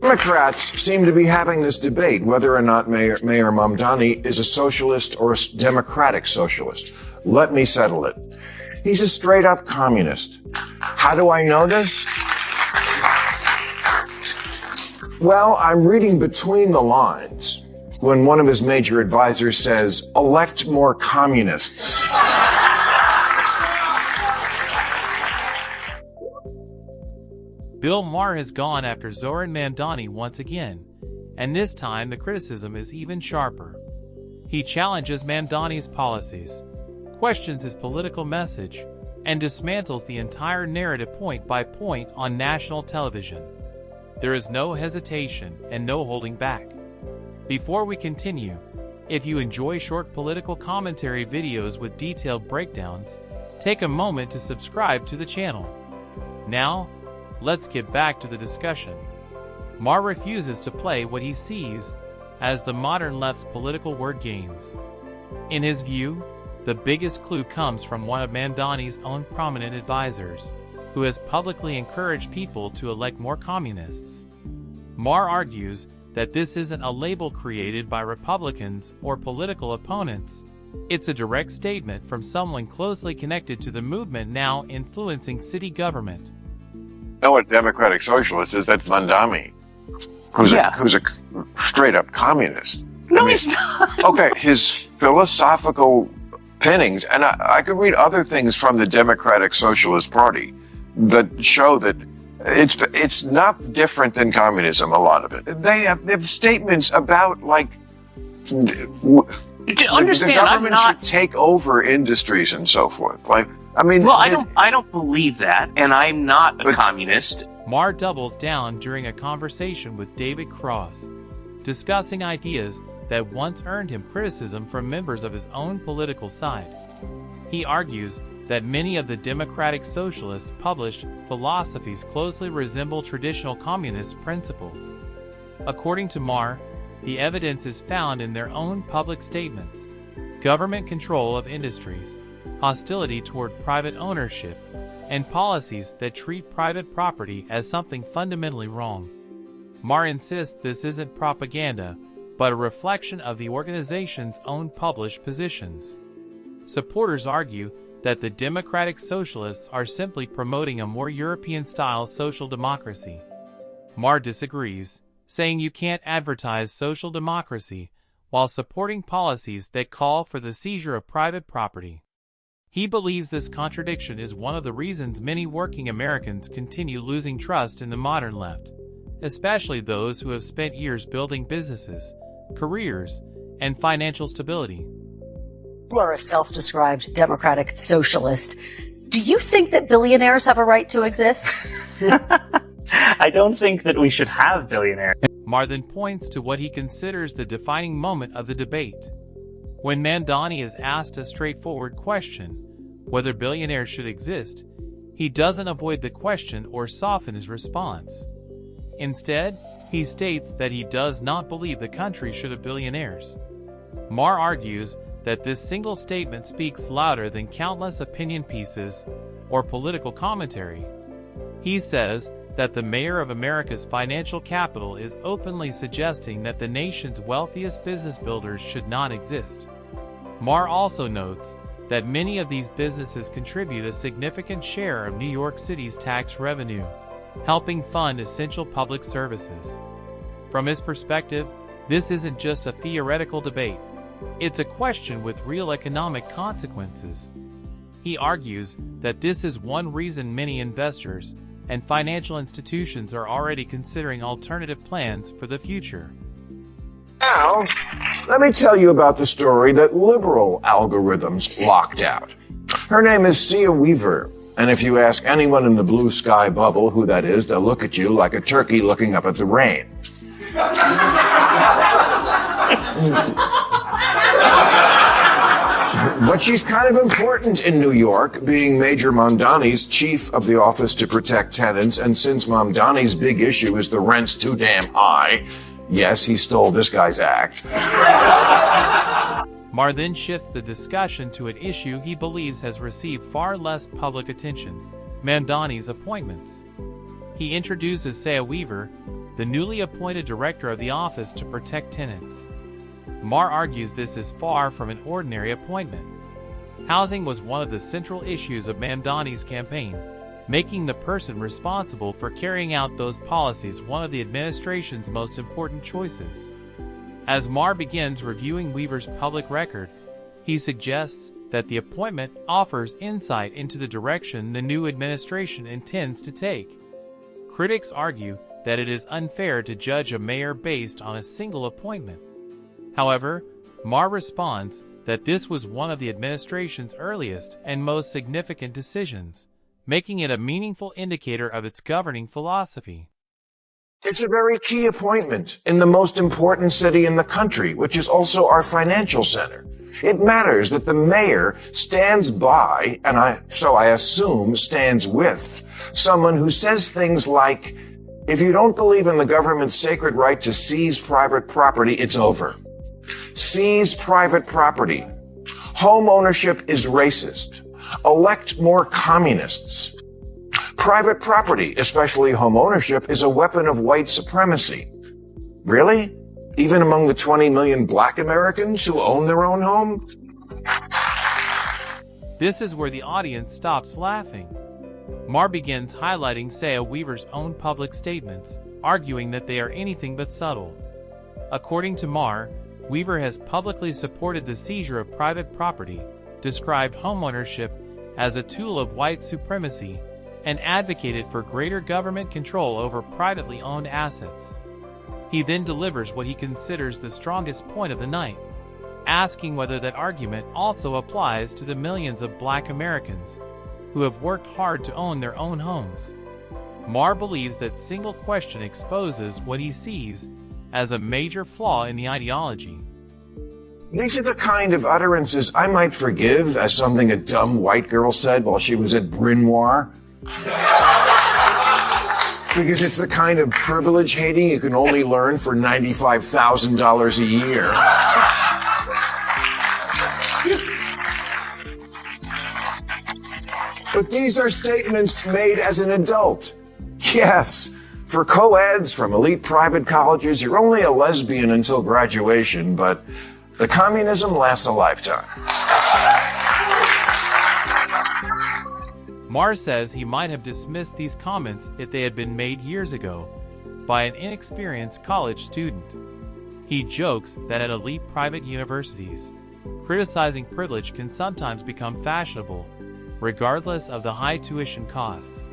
Democrats seem to be having this debate whether or not Mayor Mamdani is a socialist or a democratic socialist. Let me settle it. He's a straight-up communist. How do I know this? Well, I'm reading between the lines when one of his major advisors says, elect more communists. Bill Maher has gone after Zohran Mamdani once again, and this time the criticism is even sharper. He challenges Mamdani's policies, questions his political message, and dismantles the entire narrative point by point on national television. There is no hesitation and no holding back. Before we continue, if you enjoy short political commentary videos with detailed breakdowns, take a moment to subscribe to the channel. Now, let's get back to the discussion. Maher refuses to play what he sees as the modern left's political word games. In his view, the biggest clue comes from one of Mamdani's own prominent advisors, who has publicly encouraged people to elect more communists. Maher argues that this isn't a label created by Republicans or political opponents. It's a direct statement from someone closely connected to the movement now influencing city government. Know what democratic socialist is? That's Mamdani, who's a straight-up communist. No, he's not. Okay, his philosophical pinnings, and I could read other things from the Democratic Socialist Party that show that it's not different than communism, a lot of it. They have statements about, like, the government should take over industries and so forth. Like, I mean, well, I don't believe that, and I'm not a communist. Maher doubles down during a conversation with David Cross, discussing ideas that once earned him criticism from members of his own political side. He argues that many of the democratic socialists' published philosophies closely resemble traditional communist principles. According to Maher, the evidence is found in their own public statements: government control of industries, hostility toward private ownership, and policies that treat private property as something fundamentally wrong. Maher insists this isn't propaganda, but a reflection of the organization's own published positions. Supporters argue that the democratic socialists are simply promoting a more European-style social democracy. Maher disagrees, saying you can't advertise social democracy while supporting policies that call for the seizure of private property. He believes this contradiction is one of the reasons many working Americans continue losing trust in the modern left, especially those who have spent years building businesses, careers, and financial stability. You are a self-described democratic socialist. Do you think that billionaires have a right to exist? I don't think that we should have billionaires. Maher then points to what he considers the defining moment of the debate. When Mamdani is asked a straightforward question, whether billionaires should exist, he doesn't avoid the question or soften his response. Instead, he states that he does not believe the country should have billionaires. Maher argues that this single statement speaks louder than countless opinion pieces or political commentary. He says that the mayor of America's financial capital is openly suggesting that the nation's wealthiest business builders should not exist. Maher also notes that many of these businesses contribute a significant share of New York City's tax revenue, helping fund essential public services. From his perspective, this isn't just a theoretical debate. It's a question with real economic consequences. He argues that this is one reason many investors and financial institutions are already considering alternative plans for the future. Now, let me tell you about the story that liberal algorithms locked out. Her name is Sia Weaver, and if you ask anyone in the blue sky bubble who that is, they'll look at you like a turkey looking up at the rain. But she's kind of important in New York, being Major Mamdani's chief of the Office to Protect Tenants, and since Mamdani's big issue is the rent's too damn high, yes, he stole this guy's act. Maher then shifts the discussion to an issue he believes has received far less public attention: Mamdani's appointments. He introduces Sia Weaver, the newly appointed director of the office to protect tenants. Maher argues this is far from an ordinary appointment. Housing was one of the central issues of Mamdani's campaign, making the person responsible for carrying out those policies one of the administration's most important choices. As Maher begins reviewing Weaver's public record, he suggests that the appointment offers insight into the direction the new administration intends to take. Critics argue that it is unfair to judge a mayor based on a single appointment. However, Maher responds that this was one of the administration's earliest and most significant decisions, making it a meaningful indicator of its governing philosophy. It's a very key appointment in the most important city in the country, which is also our financial center. It matters that the mayor stands by, and I assume stands with, someone who says things like, if you don't believe in the government's sacred right to seize private property, it's over. Seize private property. Home ownership is racist. Elect more communists. Private property, especially home ownership, is a weapon of white supremacy. Really? Even among the 20 million black Americans who own their own home? This is where the audience stops laughing. Maher begins highlighting Saya Weaver's own public statements, arguing that they are anything but subtle. According to Maher, Weaver has publicly supported the seizure of private property, described homeownership as a tool of white supremacy, and advocated for greater government control over privately owned assets. He then delivers what he considers the strongest point of the night, asking whether that argument also applies to the millions of black Americans who have worked hard to own their own homes. Maher believes that single question exposes what he sees as a major flaw in the ideology. These are the kind of utterances I might forgive as something a dumb white girl said while she was at Bryn Mawr. Because it's the kind of privilege hating you can only learn for $95,000 a year. But these are statements made as an adult. Yes, for co-eds from elite private colleges, you're only a lesbian until graduation, but the communism lasts a lifetime. Maher says he might have dismissed these comments if they had been made years ago by an inexperienced college student. He jokes that at elite private universities, criticizing privilege can sometimes become fashionable, regardless of the high tuition costs.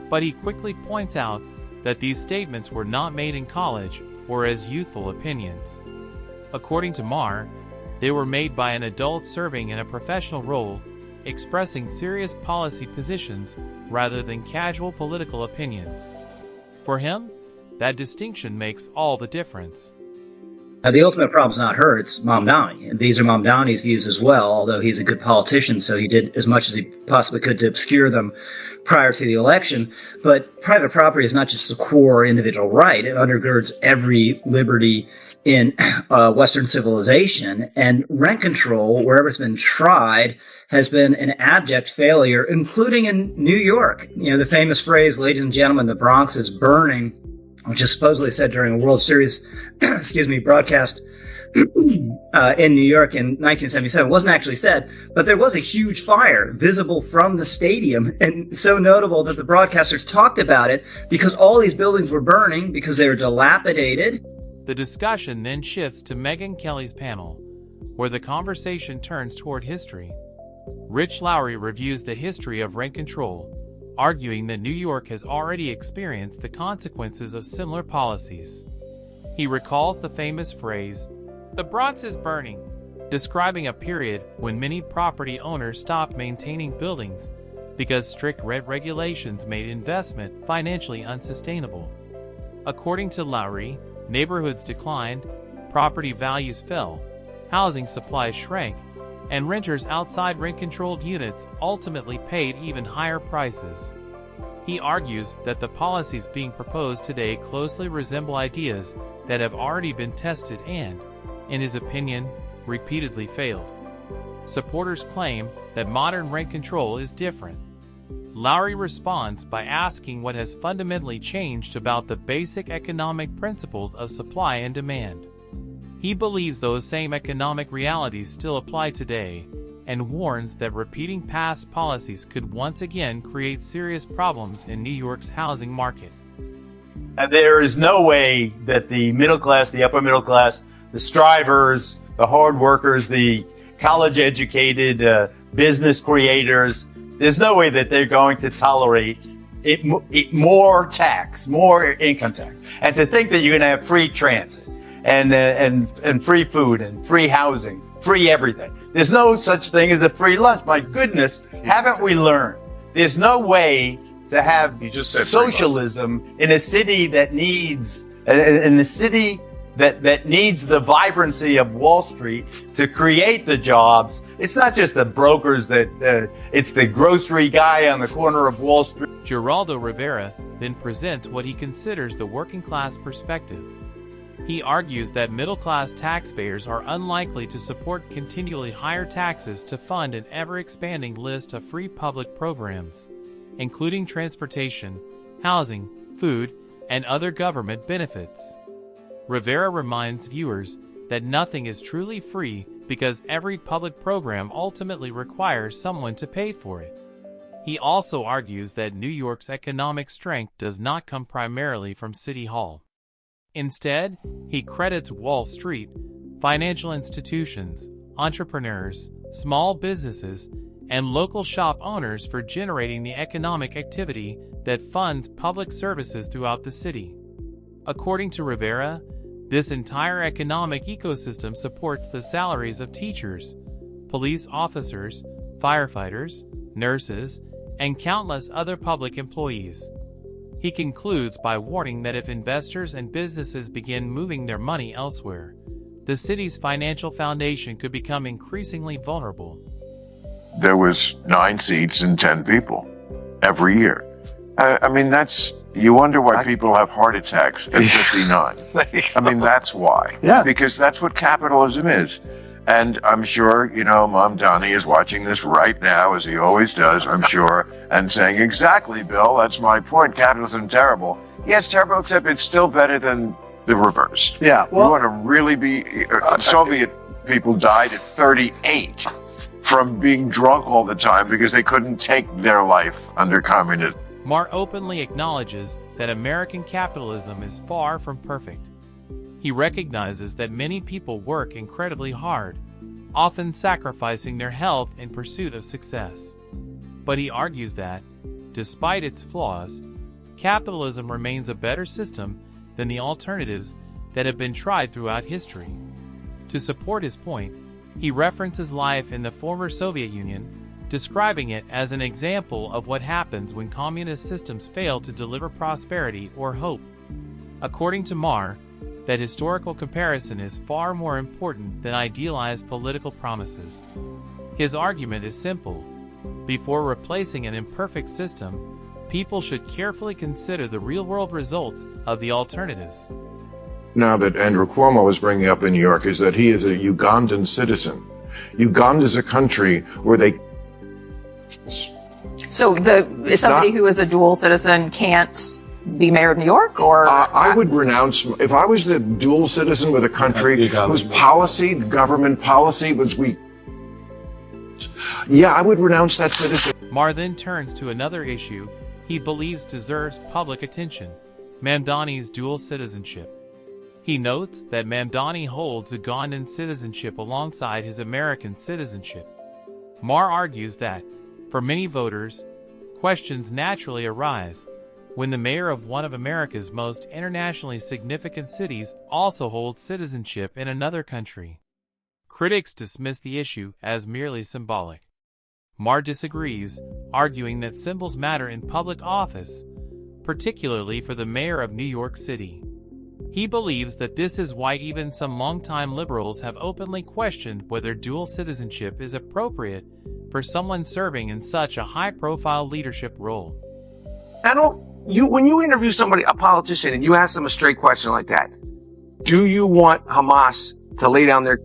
But he quickly points out that these statements were not made in college or as youthful opinions. According to Maher, they were made by an adult serving in a professional role, expressing serious policy positions rather than casual political opinions. For him, that distinction makes all the difference. The ultimate problem is not her, it's Mamdani. And these are Mamdani's views as well, although he's a good politician, so he did as much as he possibly could to obscure them prior to the election. But private property is not just a core individual right. It undergirds every liberty in Western civilization. And rent control, wherever it's been tried, has been an abject failure, including in New York. You know, the famous phrase, ladies and gentlemen, the Bronx is burning, which is supposedly said during a World Series, broadcast in New York in 1977. It wasn't actually said, but there was a huge fire visible from the stadium, and so notable that the broadcasters talked about it because all these buildings were burning because they were dilapidated. The discussion then shifts to Megyn Kelly's panel, where the conversation turns toward history. Rich Lowry reviews the history of rent control, arguing that New York has already experienced the consequences of similar policies. He recalls the famous phrase, "The Bronx is burning," describing a period when many property owners stopped maintaining buildings because strict rent regulations made investment financially unsustainable. According to Lowry, neighborhoods declined, property values fell, housing supply shrank, and renters outside rent-controlled units ultimately paid even higher prices. He argues that the policies being proposed today closely resemble ideas that have already been tested and, in his opinion, repeatedly failed. Supporters claim that modern rent control is different. Lowry responds by asking what has fundamentally changed about the basic economic principles of supply and demand. He believes those same economic realities still apply today, and warns that repeating past policies could once again create serious problems in New York's housing market. And there is no way that the middle class, the upper middle class, the strivers, the hard workers, the college educated business creators, there's no way that they're going to tolerate more tax, more income tax. And to think that you're going to have free transit and free food and free housing, free everything. There's no such thing as a free lunch. My goodness, haven't we learned? There's no way to have socialism in a city that needs, that needs the vibrancy of Wall Street to create the jobs. It's not just the brokers it's the grocery guy on the corner of Wall Street. Geraldo Rivera then presents what he considers the working class perspective. He argues that middle-class taxpayers are unlikely to support continually higher taxes to fund an ever-expanding list of free public programs, including transportation, housing, food, and other government benefits. Rivera reminds viewers that nothing is truly free because every public program ultimately requires someone to pay for it. He also argues that New York's economic strength does not come primarily from City Hall. Instead, he credits Wall Street, financial institutions, entrepreneurs, small businesses, and local shop owners for generating the economic activity that funds public services throughout the city. According to Rivera, this entire economic ecosystem supports the salaries of teachers, police officers, firefighters, nurses, and countless other public employees. He concludes by warning that if investors and businesses begin moving their money elsewhere, the city's financial foundation could become increasingly vulnerable. There was 9 seats and 10 people every year. I mean, you wonder why people have heart attacks at 59. I mean, that's why. Yeah. Because that's what capitalism is. And I'm sure, Mamdani is watching this right now, as he always does, I'm sure, and saying, exactly, Bill, that's my point. Capitalism terrible. Yeah, it's terrible, except it's still better than the reverse. Yeah. Well, you want to really be... Soviet people died at 38 from being drunk all the time because they couldn't take their life under communism. Maher openly acknowledges that American capitalism is far from perfect. He recognizes that many people work incredibly hard, often sacrificing their health in pursuit of success. But he argues that, despite its flaws, capitalism remains a better system than the alternatives that have been tried throughout history. To support his point, he references life in the former Soviet Union, describing it as an example of what happens when communist systems fail to deliver prosperity or hope. According to Maher, that historical comparison is far more important than idealized political promises. His argument is simple. Before replacing an imperfect system, people should carefully consider the real-world results of the alternatives. Now that Andrew Cuomo is bringing up in New York is that he is a Ugandan citizen. Uganda is a country where they... So somebody who is a dual citizen can't be mayor of New York, or? I would renounce, if I was the dual citizen with a country whose policy, government policy was weak. Yeah, I would renounce that citizen. Maher then turns to another issue he believes deserves public attention, Mamdani's dual citizenship. He notes that Mamdani holds Ugandan citizenship alongside his American citizenship. Maher argues that, for many voters, questions naturally arise when the mayor of one of America's most internationally significant cities also holds citizenship in another country. Critics dismiss the issue as merely symbolic. Maher disagrees, arguing that symbols matter in public office, particularly for the mayor of New York City. He believes that this is why even some longtime liberals have openly questioned whether dual citizenship is appropriate for someone serving in such a high-profile leadership role. When you interview somebody, a politician, and you ask them a straight question like that, do you want Hamas to lay down their,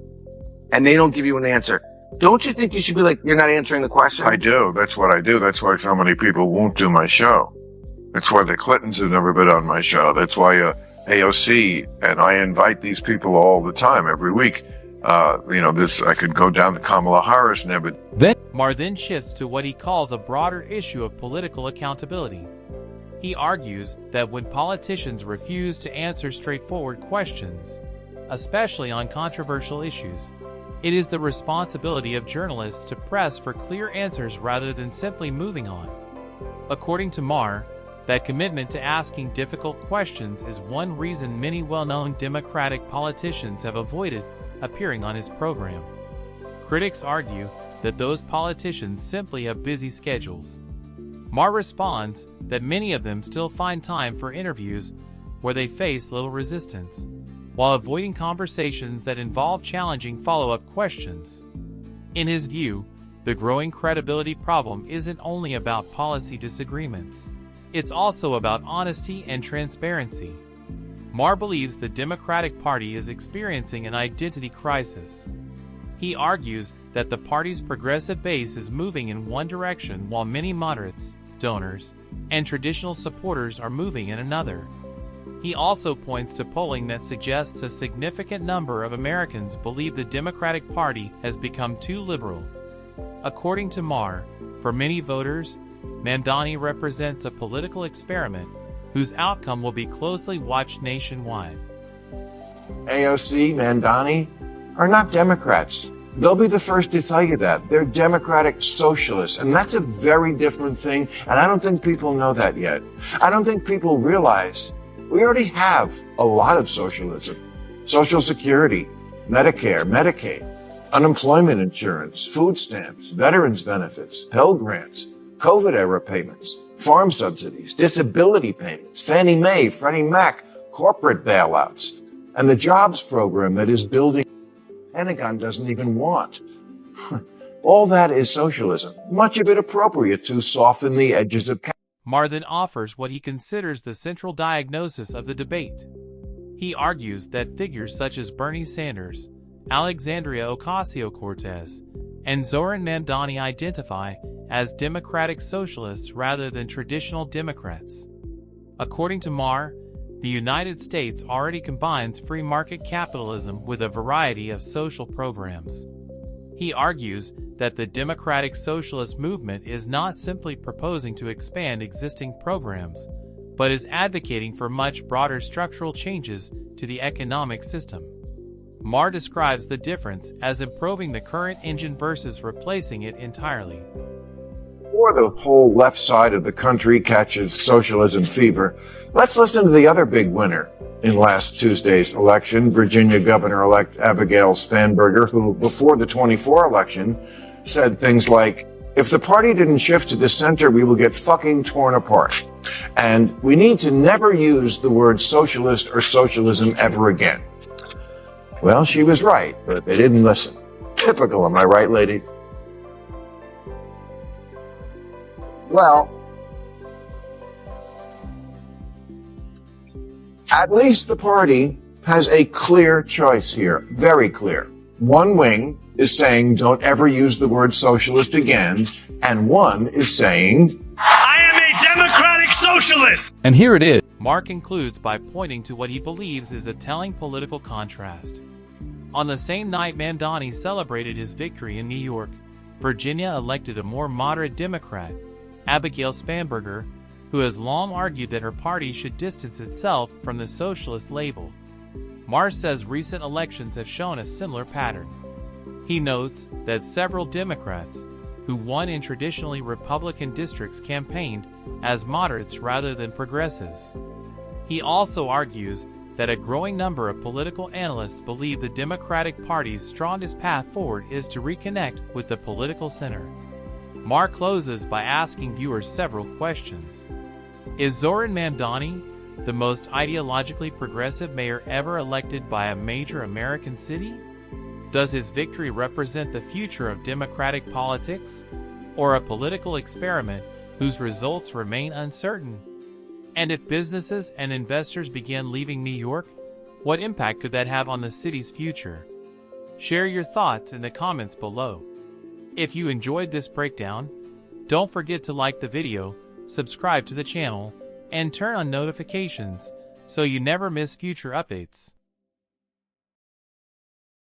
and they don't give you an answer, Don't you think you should be like, you're not answering the question? I do. That's what I do. That's why so many people won't do my show. That's why the Clintons have never been on my show. That's why AOC, and I invite these people all the time, every week. I could go down to Kamala Harris now, but Maher then shifts to what he calls a broader issue of political accountability. He argues that when politicians refuse to answer straightforward questions, especially on controversial issues, it is the responsibility of journalists to press for clear answers rather than simply moving on. According to Maher, that commitment to asking difficult questions is one reason many well-known Democratic politicians have avoided appearing on his program. Critics argue that those politicians simply have busy schedules. Maher responds that many of them still find time for interviews where they face little resistance, while avoiding conversations that involve challenging follow-up questions. In his view, the growing credibility problem isn't only about policy disagreements. It's also about honesty and transparency. Maher believes the Democratic Party is experiencing an identity crisis. He argues that the party's progressive base is moving in one direction while many moderates, donors, and traditional supporters are moving in another. He also points to polling that suggests a significant number of Americans believe the Democratic Party has become too liberal. According to Maher, for many voters, Mamdani represents a political experiment whose outcome will be closely watched nationwide. AOC, Mamdani are not Democrats. They'll be the first to tell you that. They're democratic socialists, and that's a very different thing, and I don't think people know that yet. I don't think people realize we already have a lot of socialism. Social Security, Medicare, Medicaid, unemployment insurance, food stamps, veterans benefits, Pell Grants, COVID-era payments, farm subsidies, disability payments, Fannie Mae, Freddie Mac, corporate bailouts, and the jobs program that is building the Pentagon doesn't even want. All that is socialism, much of it appropriate to soften the edges of Maher then offers what he considers the central diagnosis of the debate. He argues that figures such as Bernie Sanders, Alexandria Ocasio-Cortez, and Zohran Mamdani identify as democratic socialists rather than traditional Democrats. According to Maher, the United States already combines free market capitalism with a variety of social programs. He argues that the democratic socialist movement is not simply proposing to expand existing programs, but is advocating for much broader structural changes to the economic system. Maher describes the difference as improving the current engine versus replacing it entirely. Before the whole left side of the country catches socialism fever, let's listen to the other big winner in last Tuesday's election, Virginia Governor-elect Abigail Spanberger, who before the 24 election said things like, if the party didn't shift to the center, we will get fucking torn apart. And we need to never use the word socialist or socialism ever again. Well, she was right, but they didn't listen. Typical, am I right, lady? Well, at least the party has a clear choice here, very clear. One wing is saying don't ever use the word socialist again, and one is saying, I am a democratic socialist! And here it is. Maher concludes by pointing to what he believes is a telling political contrast. On the same night Mamdani celebrated his victory in New York, Virginia elected a more moderate Democrat, Abigail Spanberger, who has long argued that her party should distance itself from the socialist label. Maher says recent elections have shown a similar pattern. He notes that several Democrats who won in traditionally Republican districts campaigned as moderates rather than progressives. He also argues that a growing number of political analysts believe the Democratic Party's strongest path forward is to reconnect with the political center. Maher closes by asking viewers several questions. Is Zohran Mamdani the most ideologically progressive mayor ever elected by a major American city? Does his victory represent the future of democratic politics, or a political experiment whose results remain uncertain? And if businesses and investors begin leaving New York, what impact could that have on the city's future? Share your thoughts in the comments below. If you enjoyed this breakdown, don't forget to like the video, subscribe to the channel, and turn on notifications so you never miss future updates.